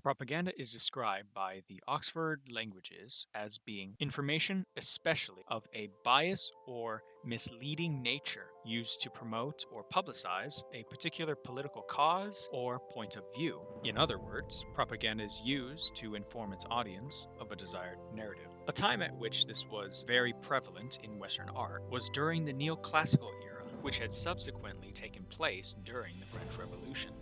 Propaganda is described by the Oxford Languages as being information, especially of a bias or misleading nature, used to promote or publicize a particular political cause or point of view. In other words, propaganda is used to inform its audience of a desired narrative. A time at which this was very prevalent in Western art was during the neoclassical era, which had subsequently taken place during the French Revolution.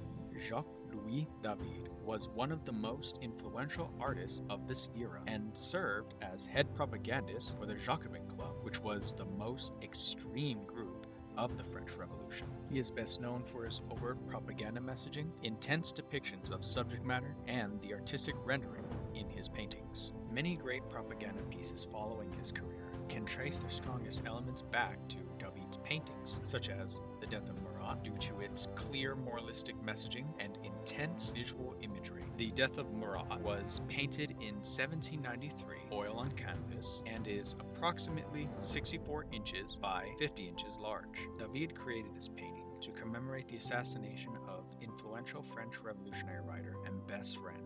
Jacques-Louis David was one of the most influential artists of this era and served as head propagandist for the Jacobin Club, which was the most extreme group of the French Revolution. He is best known for his overt propaganda messaging, intense depictions of subject matter, and the artistic rendering in his paintings. Many great propaganda pieces following his career can trace their strongest elements back to David's paintings, such as The Death of Marat, due to its clear moralistic messaging and intense visual imagery. The Death of Marat was painted in 1793, oil on canvas, and is approximately 64 inches by 50 inches large. David created this painting to commemorate the assassination of influential French revolutionary writer and best friend,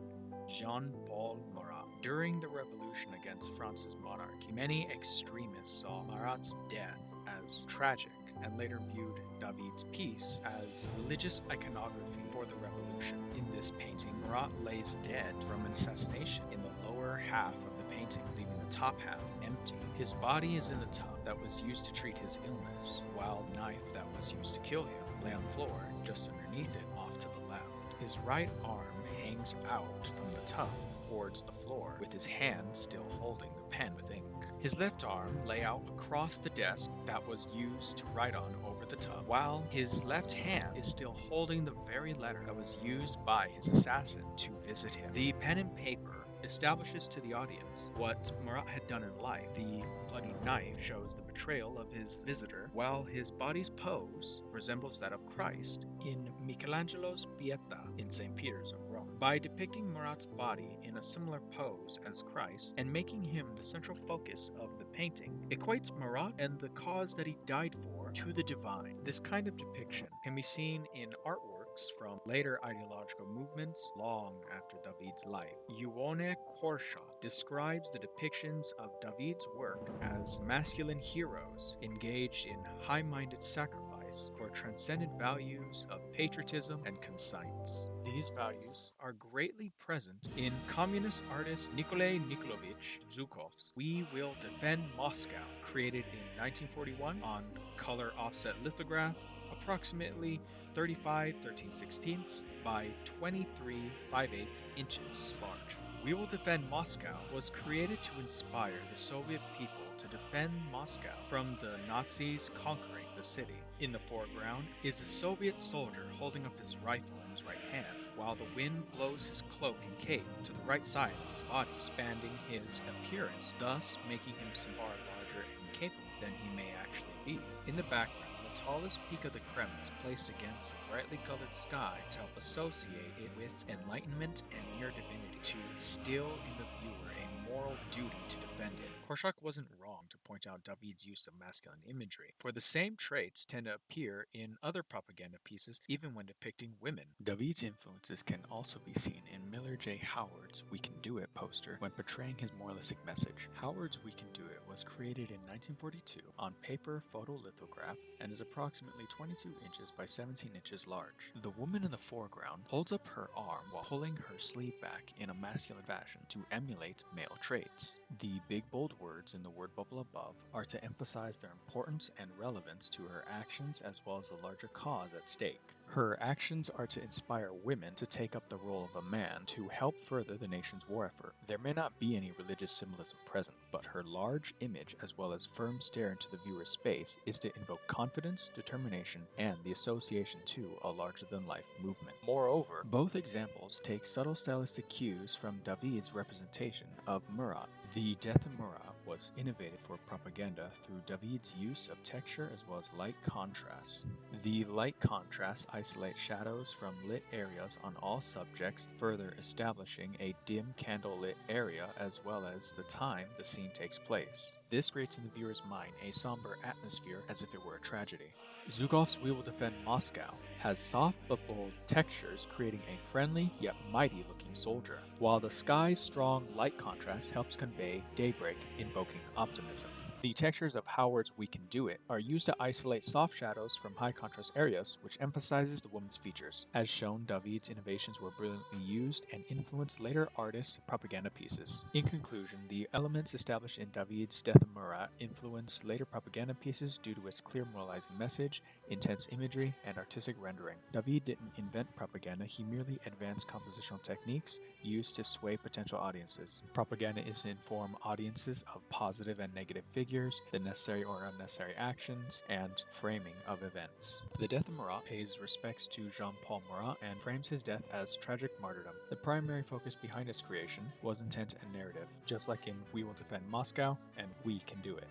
Jean-Paul Marat. During the revolution against France's monarchy, many extremists saw Marat's death as tragic and later viewed David's piece as religious iconography for the revolution. In this painting, Marat lays dead from an assassination in the lower half of the painting, leaving the top half empty. His body is in the tub that was used to treat his illness, while the knife that was used to kill him lay on the floor just underneath it off to the left. His right arm hangs out from the tub towards the floor, with his hand still holding the pen with ink. His left arm lay out across the desk that was used to write on over the tub, while his left hand is still holding the very letter that was used by his assassin to visit him. The pen and paper establishes to the audience what Marat had done in life. The bloody knife shows the betrayal of his visitor, while his body's pose resembles that of Christ in Michelangelo's Pieta in St. Peter's of Rome. By depicting Marat's body in a similar pose as Christ and making him the central focus of the painting, equates Marat and the cause that he died for to the divine. This kind of depiction can be seen in artwork from later ideological movements long after David's life. Yvonne Korshaw describes the depictions of David's work as masculine heroes engaged in high-minded sacrifice for transcendent values of patriotism and conscience. These values are greatly present in communist artist Nikolai Nikolaevich Zhukov's We Will Defend Moscow, created in 1941 on color offset lithograph, approximately 35 13/16 by 23 5/8 inches large. We Will Defend Moscow was created to inspire the Soviet people to defend Moscow from the Nazis conquering the city. In the foreground is a Soviet soldier holding up his rifle in his right hand, while the wind blows his cloak and cape to the right side of his body, expanding his appearance, thus making him seem far larger and capable than he may actually be. In the background, the tallest peak of the Kremlin is placed against the brightly colored sky to help associate it with enlightenment and near divinity, to instill in the viewer a moral duty to defend it. Korshak wasn't wrong to point out David's use of masculine imagery, for the same traits tend to appear in other propaganda pieces even when depicting women. David's influences can also be seen in Miller J. Howard's We Can Do It poster when portraying his moralistic message. Howard's We Can Do It was created in 1942 on paper photolithograph and is approximately 22 inches by 17 inches large. The woman in the foreground holds up her arm while pulling her sleeve back in a masculine fashion to emulate male traits. The big bold words in the word bubble above are to emphasize their importance and relevance to her actions as well as the larger cause at stake. Her actions are to inspire women to take up the role of a man to help further the nation's war effort. There may not be any religious symbolism present, but her large image as well as firm stare into the viewer's space is to invoke confidence, determination, and the association to a larger-than-life movement. Moreover, both examples take subtle stylistic cues from David's representation of Marat. The Death of Marat was innovated for propaganda through David's use of texture as well as light contrast. The light contrast isolates shadows from lit areas on all subjects, further establishing a dim candlelit area as well as the time the scene takes place. This creates in the viewer's mind a somber atmosphere as if it were a tragedy. Zugov's We Will Defend Moscow has soft but bold textures, creating a friendly yet mighty looking soldier, while the sky's strong light contrast helps convey daybreak, invoking optimism. The textures of Howard's We Can Do It are used to isolate soft shadows from high contrast areas, which emphasizes the woman's features. As shown, David's innovations were brilliantly used and influenced later artists' propaganda pieces. In conclusion, the elements established in David's Death of Marat influenced later propaganda pieces due to its clear moralizing message, intense imagery, and artistic rendering. David didn't invent propaganda, he merely advanced compositional techniques used to sway potential audiences. Propaganda is to inform audiences of positive and negative figures, the necessary or unnecessary actions, and framing of events. The Death of Marat pays respects to Jean-Paul Marat and frames his death as tragic martyrdom. The primary focus behind its creation was intent and narrative, just like in We Will Defend Moscow and We Can Do It.